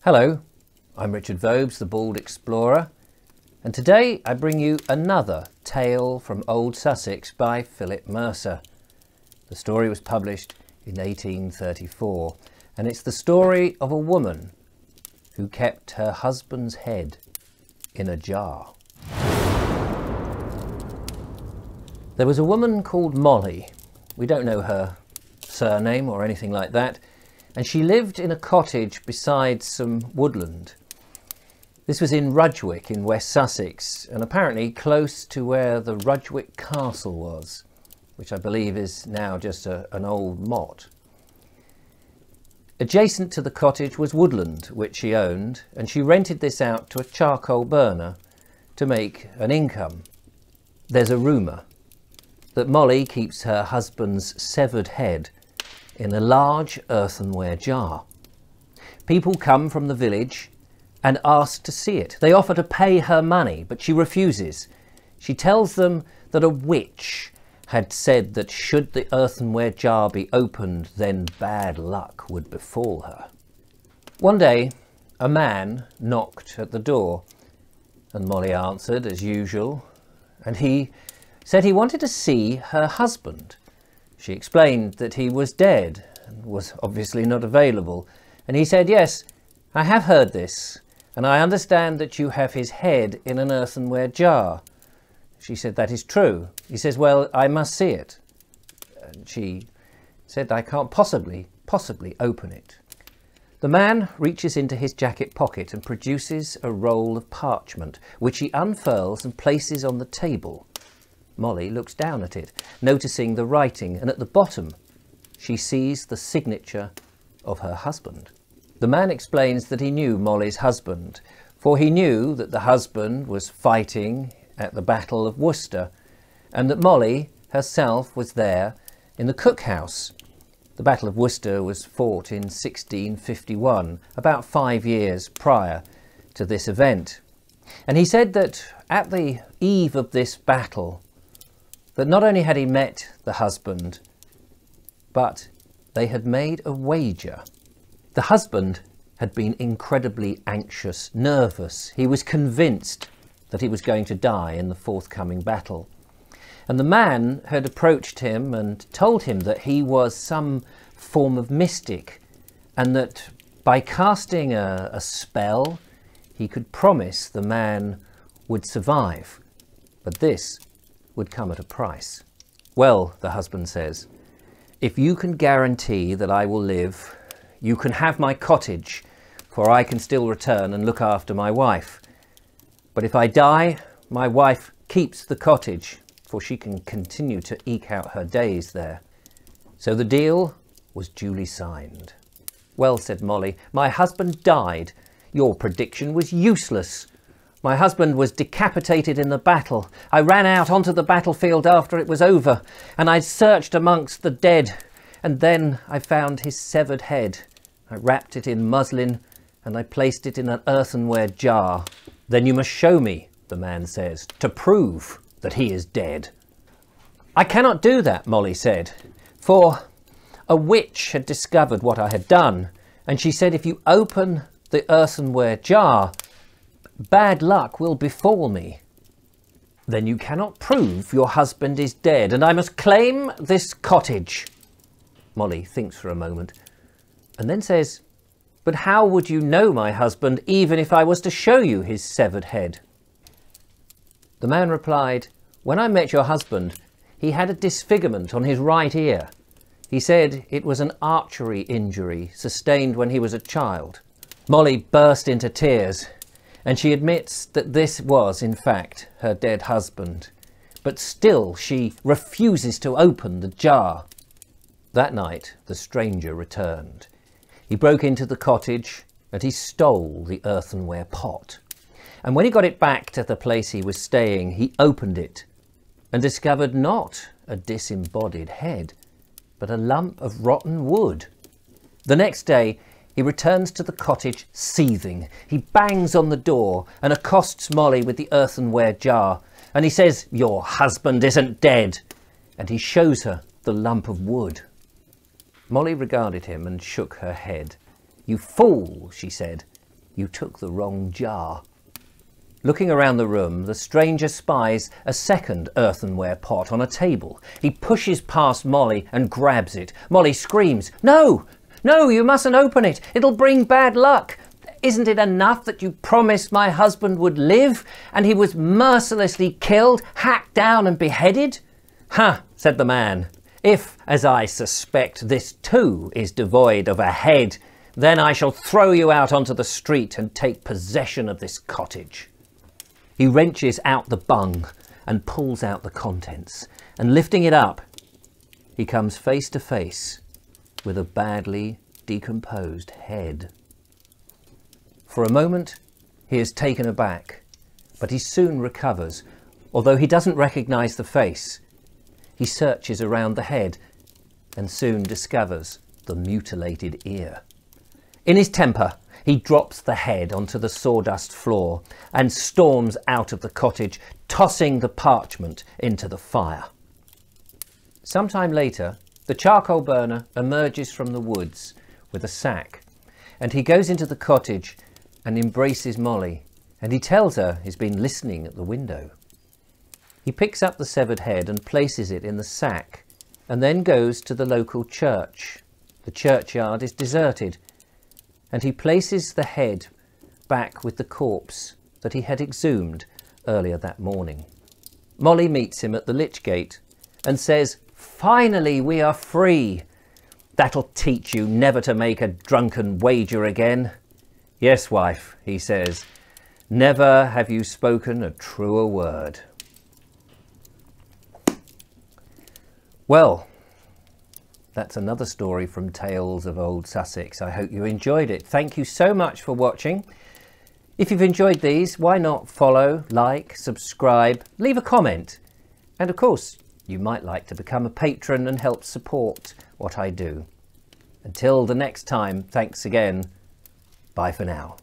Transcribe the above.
Hello, I'm Richard Vobes, the Bald Explorer, and today I bring you another tale from old Sussex by Philip Mercer. The story was published in 1834, and it's the story of a woman who kept her husband's head in a jar. There was a woman called Molly. We don't know her surname or anything like that, and she lived in a cottage beside some woodland. This was in Rudgwick in West Sussex, and apparently close to where the Rudgwick castle was, which I believe is now just an old motte. Adjacent to the cottage was woodland, which she owned, and she rented this out to a charcoal burner to make an income. There's a rumour that Molly keeps her husband's severed head in a large earthenware jar. People come from the village and ask to see it. They offer to pay her money, but she refuses. She tells them that a witch had said that should the earthenware jar be opened, then bad luck would befall her. One day, a man knocked at the door, and Molly answered as usual, and he said he wanted to see her husband. She explained that he was dead and was obviously not available, and he said, "Yes, I have heard this, and I understand that you have his head in an earthenware jar." She said, "That is true." He says, "Well, I must see it." And she said, "I can't possibly open it." The man reaches into his jacket pocket and produces a roll of parchment, which he unfurls and places on the table. Molly looks down at it, noticing the writing, and at the bottom she sees the signature of her husband. The man explains that he knew Molly's husband, for he knew that the husband was fighting at the Battle of Worcester, and that Molly herself was there in the cookhouse. The Battle of Worcester was fought in 1651, about 5 years prior to this event. And he said that at the eve of this battle, that not only had he met the husband, but they had made a wager. The husband had been incredibly anxious, nervous. He was convinced that he was going to die in the forthcoming battle. And the man had approached him and told him that he was some form of mystic, and that by casting a spell, he could promise the man would survive. But this would come at a price. "Well," the husband says, "if you can guarantee that I will live, you can have my cottage, for I can still return and look after my wife. But if I die, my wife keeps the cottage, for she can continue to eke out her days there." So the deal was duly signed. "Well," said Molly, "my husband died. Your prediction was useless. My husband was decapitated in the battle. I ran out onto the battlefield after it was over, and I searched amongst the dead, and then I found his severed head. I wrapped it in muslin, and I placed it in an earthenware jar." "Then you must show me," the man says, "to prove that he is dead." "I cannot do that," Molly said, "for a witch had discovered what I had done, and she said if you open the earthenware jar, bad luck will befall me." "Then you cannot prove your husband is dead, and I must claim this cottage." Molly thinks for a moment and then says, "But how would you know my husband even if I was to show you his severed head?" The man replied, "When I met your husband, he had a disfigurement on his right ear. He said it was an archery injury sustained when he was a child." Molly burst into tears, and she admits that this was, in fact, her dead husband. But still she refuses to open the jar. That night the stranger returned. He broke into the cottage and he stole the earthenware pot. And when he got it back to the place he was staying, he opened it and discovered not a disembodied head, but a lump of rotten wood. The next day he returns to the cottage seething. He bangs on the door and accosts Molly with the earthenware jar, and he says, "Your husband isn't dead," and he shows her the lump of wood. Molly regarded him and shook her head. "You fool," she said. You took the wrong jar. Looking around the room, the stranger spies a second earthenware pot on a table. He pushes past Molly and grabs it. Molly screams, "No! No, you mustn't open it. It'll bring bad luck. Isn't it enough that you promised my husband would live and he was mercilessly killed, hacked down and beheaded?" "Ha," said the man. "If, as I suspect, this too is devoid of a head, then I shall throw you out onto the street and take possession of this cottage." He wrenches out the bung and pulls out the contents, and lifting it up, he comes face to face with a badly decomposed head. For a moment, he is taken aback, but he soon recovers. Although he doesn't recognise the face, he searches around the head and soon discovers the mutilated ear. In his temper, he drops the head onto the sawdust floor and storms out of the cottage, tossing the parchment into the fire. Sometime later, the charcoal burner emerges from the woods with a sack, and he goes into the cottage and embraces Molly, and he tells her he's been listening at the window. He picks up the severed head and places it in the sack, and then goes to the local church. The churchyard is deserted, and he places the head back with the corpse that he had exhumed earlier that morning. Molly meets him at the lich gate and says, "Finally we are free. That'll teach you never to make a drunken wager again." "Yes, wife," he says, "never have you spoken a truer word." Well, that's another story from Tales of Old Sussex. I hope you enjoyed it. Thank you so much for watching. If you've enjoyed these, why not follow, like, subscribe, leave a comment. And of course, you might like to become a patron and help support what I do. Until the next time, thanks again. Bye for now.